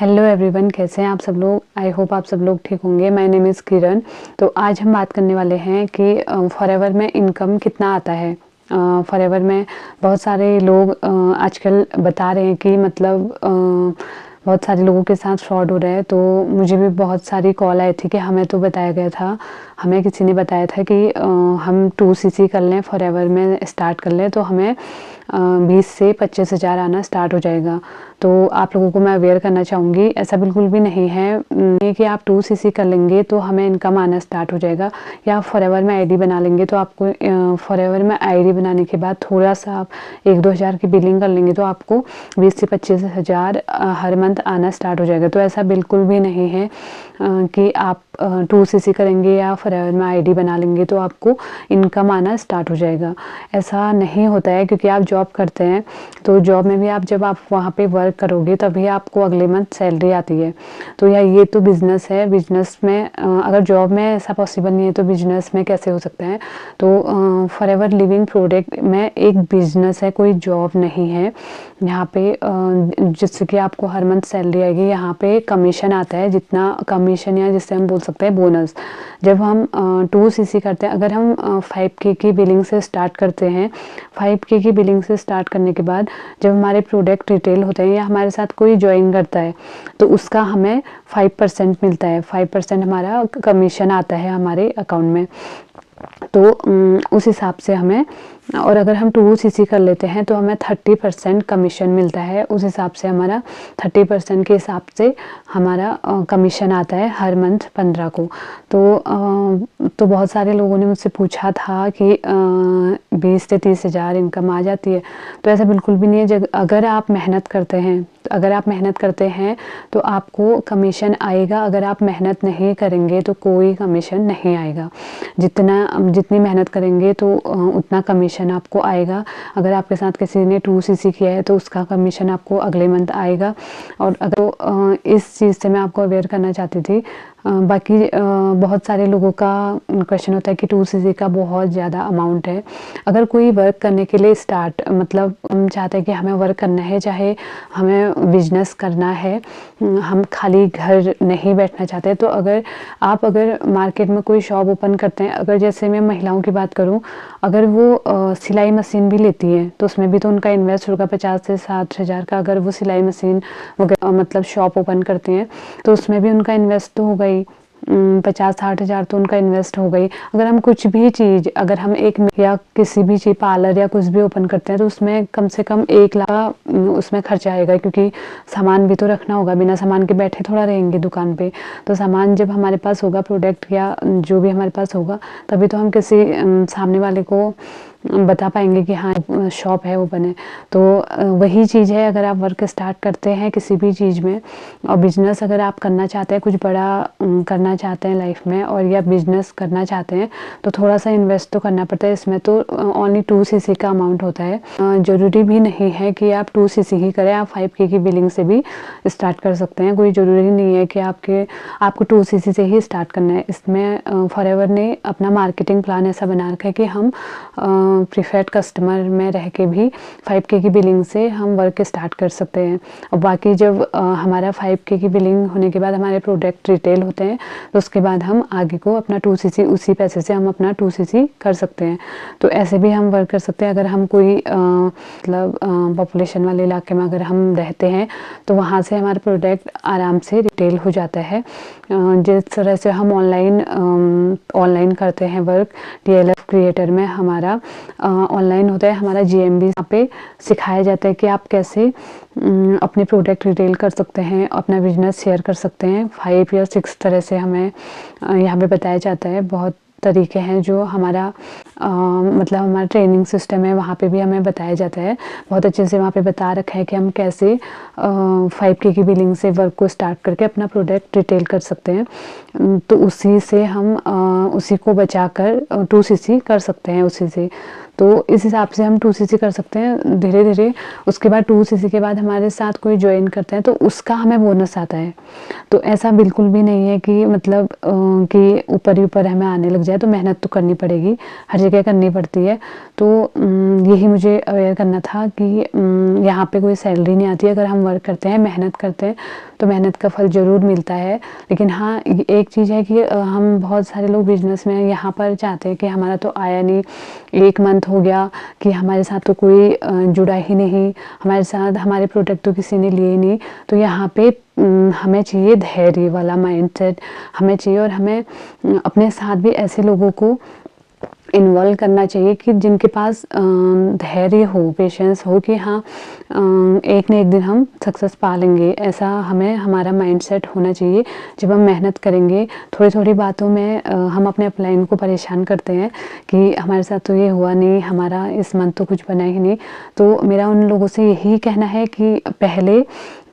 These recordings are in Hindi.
हेलो एवरीवन, कैसे हैं आप सब लोग। आई होप आप सब लोग ठीक होंगे। माय नेम इज़ किरण। तो आज हम बात करने वाले हैं कि फॉरएवर में इनकम कितना आता है। फॉरएवर में बहुत सारे लोग आजकल बता रहे हैं कि मतलब बहुत सारे लोगों के साथ फ्रॉड हो रहा है। तो मुझे भी बहुत सारी कॉल आई थी कि हमें तो बताया गया था, हमें किसी ने बताया था कि हम 2cc कर लें, फॉरएवर में स्टार्ट कर लें तो हमें 20 से 25 हज़ार आना स्टार्ट हो जाएगा। तो आप लोगों को मैं अवेयर करना चाहूँगी, ऐसा बिल्कुल भी नहीं है ये कि आप 2cc कर लेंगे तो हमें इनकम आना स्टार्ट हो जाएगा, या फॉरएवर में आईडी बना लेंगे तो आपको फॉरएवर में आईडी बनाने के बाद थोड़ा सा आप 1-2 हज़ार की बिलिंग कर लेंगे तो आपको 20 से 25 हज़ार हर मंथ आना स्टार्ट हो जाएगा। तो ऐसा बिल्कुल भी नहीं है कि आप 2cc करेंगे या फॉरएवर में आईडी बना लेंगे तो आपको इनकम आना स्टार्ट हो जाएगा। ऐसा नहीं होता है, क्योंकि आप जॉब करते हैं तो जॉब में भी जब आप वहाँ पे वर्क करोगे तभी आपको अगले मंथ सैलरी आती है। तो या ये तो बिज़नेस है, बिज़नेस में अगर जॉब में ऐसा पॉसिबल नहीं है तो बिज़नेस में कैसे हो सकता है। तो फॉरएवर लिविंग प्रोडक्ट में एक बिज़नेस है, कोई जॉब नहीं है। यहाँ पे जिससे कि आपको हर मंथ सैलरी आएगी। यहाँ पे कमीशन आता है, जितना कमीशन या जिससे हम बोल सकते हैं बोनस। जब हम 2cc करते हैं, अगर हम 5K की बिलिंग से स्टार्ट करते हैं, 5K की बिलिंग से स्टार्ट करने के बाद जब हमारे प्रोडक्ट रिटेल होते हैं या हमारे साथ कोई ज्वाइन करता है तो उसका हमें 5% मिलता है। 5% हमारा कमीशन आता है हमारे अकाउंट में। तो उस हिसाब से हमें, और अगर हम 2cc कर लेते हैं तो हमें 30% कमीशन मिलता है। उस हिसाब से हमारा 30% के हिसाब से हमारा कमीशन आता है हर मंथ 15 को। तो बहुत सारे लोगों ने मुझसे पूछा था कि 20 से 30 हज़ार इनकम आ जाती है। तो ऐसा बिल्कुल भी नहीं है। अगर आप मेहनत करते हैं तो आपको कमीशन आएगा। अगर आप मेहनत नहीं करेंगे तो कोई कमीशन नहीं आएगा। जितनी मेहनत करेंगे तो उतना कमीशन आपको आएगा। अगर आपके साथ किसी ने 2cc किया है तो उसका कमीशन आपको अगले मंथ आएगा। और अगर इस चीज़ से मैं आपको अवेयर करना चाहती थी। बाकी बहुत सारे लोगों का क्वेश्चन होता है कि 2cc का बहुत ज़्यादा अमाउंट है। अगर कोई वर्क करने के लिए मतलब हम चाहते हैं कि हमें वर्क करना है, चाहे हमें बिजनेस करना है, हम खाली घर नहीं बैठना चाहते, तो अगर मार्केट में कोई शॉप ओपन करते हैं, अगर जैसे मैं महिलाओं की बात करूं, अगर वो सिलाई मशीन भी लेती हैं तो उसमें भी तो उनका इन्वेस्ट होगा 50 से 60 हज़ार का। अगर वो सिलाई मशीन मतलब शॉप ओपन करती हैं तो उसमें भी उनका इन्वेस्ट तो होगा ही, 50-60 हज़ार तो उनका इन्वेस्ट हो गई। अगर हम कुछ भी चीज़, अगर हम एक या किसी भी चीज़ पार्लर या कुछ भी ओपन करते हैं तो उसमें कम से कम 1 लाख उसमें खर्चा आएगा, क्योंकि सामान भी तो रखना होगा। बिना सामान के बैठे थोड़ा रहेंगे दुकान पे। तो सामान जब हमारे पास होगा, प्रोडक्ट या जो भी हमारे पास होगा, तभी तो हम किसी सामने वाले को बता पाएंगे कि हाँ शॉप है, ओपन है। तो वही चीज़ है, अगर आप वर्क स्टार्ट करते हैं किसी भी चीज़ में, और बिजनेस अगर आप करना चाहते हैं, कुछ बड़ा करना चाहते हैं लाइफ में, और या बिजनेस करना चाहते हैं, तो थोड़ा सा इन्वेस्ट तो करना पड़ता है। इसमें तो ओनली 2cc का अमाउंट होता है। ज़रूरी भी नहीं है कि आप 2cc ही करें, आप 5K की बिलिंग से भी स्टार्ट कर सकते हैं। कोई ज़रूरी नहीं है कि आपको 2cc से ही स्टार्ट करना है। इसमें फॉरएवर ने अपना मार्केटिंग प्लान ऐसा बना रखा है कि हम प्रीफर्ड कस्टमर में रह के भी 5K की बिलिंग से हम वर्क स्टार्ट कर सकते हैं। और बाकी जब हमारा 5K की बिलिंग होने के बाद हमारे प्रोडक्ट रिटेल होते हैं तो उसके बाद हम आगे को अपना 2cc, उसी पैसे से हम अपना 2cc कर सकते हैं। तो ऐसे भी हम वर्क कर सकते हैं। अगर हम कोई मतलब पॉपुलेशन वाले इलाके में अगर हम रहते हैं तो वहाँ से हमारा प्रोडक्ट आराम से रिटेल हो जाता है। जिस तरह से हम ऑनलाइन करते हैं वर्क, DLF क्रिएटर में हमारा ऑनलाइन होता है, हमारा GMB यहाँ पे सिखाया जाता है कि आप कैसे अपने प्रोडक्ट रिटेल कर सकते हैं, अपना बिजनेस शेयर कर सकते हैं। 5 या 6 तरह से हमें यहाँ पे बताया जाता है। बहुत तरीके हैं जो हमारा मतलब हमारा ट्रेनिंग सिस्टम है, वहाँ पे भी हमें बताया जाता है। बहुत अच्छे से वहाँ पे बता रखा है कि हम कैसे 5K की बिलिंग से वर्क को स्टार्ट करके अपना प्रोडक्ट रिटेल कर सकते हैं। तो उसी से हम उसी को बचा कर 2cc कर सकते हैं उसी से। तो इस हिसाब से हम 2cc कर सकते हैं धीरे धीरे। उसके बाद 2cc के बाद हमारे साथ कोई ज्वाइन करता है तो उसका हमें बोनस आता है। तो ऐसा बिल्कुल भी नहीं है कि मतलब कि ऊपर ही ऊपर हमें आने लग जाए। तो मेहनत तो करनी पड़ेगी, हर जगह करनी पड़ती है। तो यही मुझे अवेयर करना था कि यहाँ पे कोई सैलरी नहीं आती है। अगर हम वर्क करते हैं, मेहनत करते हैं तो मेहनत का फल ज़रूर मिलता है। लेकिन हाँ, एक चीज़ है कि हम बहुत सारे लोग बिजनेस में यहाँ पर चाहते हैं कि हमारा तो आया नहीं, 1 मंथ हो गया कि हमारे साथ तो कोई जुड़ा ही नहीं, हमारे साथ हमारे प्रोडक्ट तो किसी ने लिए नहीं। तो यहाँ पे हमें चाहिए धैर्य वाला माइंडसेट हमें चाहिए, और हमें अपने साथ भी ऐसे लोगों को इन्वॉल्व करना चाहिए कि जिनके पास धैर्य हो, पेशेंस हो कि हाँ एक न एक दिन हम सक्सेस पा लेंगे। ऐसा हमें हमारा माइंडसेट होना चाहिए। जब हम मेहनत करेंगे, थोड़ी थोड़ी बातों में हम अपने अपलाइन को परेशान करते हैं कि हमारे साथ तो ये हुआ नहीं, हमारा इस मंथ तो कुछ बना ही नहीं। तो मेरा उन लोगों से यही कहना है कि पहले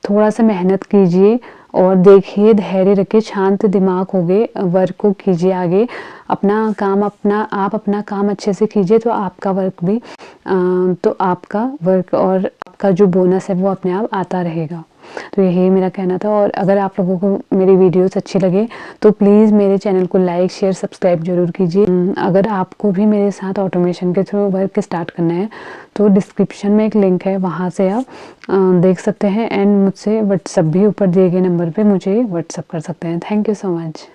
थोड़ा सा मेहनत कीजिए और देखिए, धैर्य रखिए, शांत दिमाग हो गए, वर्क को कीजिए आगे। अपना काम आप अपना काम अच्छे से कीजिए तो आपका वर्क भी तो आपका वर्क और आपका जो बोनस है वो अपने आप आता रहेगा। तो यही मेरा कहना था। और अगर आप लोगों को मेरी वीडियोस अच्छी लगे तो प्लीज़ मेरे चैनल को लाइक, शेयर, सब्सक्राइब जरूर कीजिए। अगर आपको भी मेरे साथ ऑटोमेशन के थ्रू वर्क स्टार्ट करना है तो डिस्क्रिप्शन में एक लिंक है, वहाँ से आप देख सकते हैं। एंड मुझसे व्हाट्सअप भी ऊपर दिए गए नंबर पे मुझे व्हाट्सअप कर सकते हैं। Thank you so much.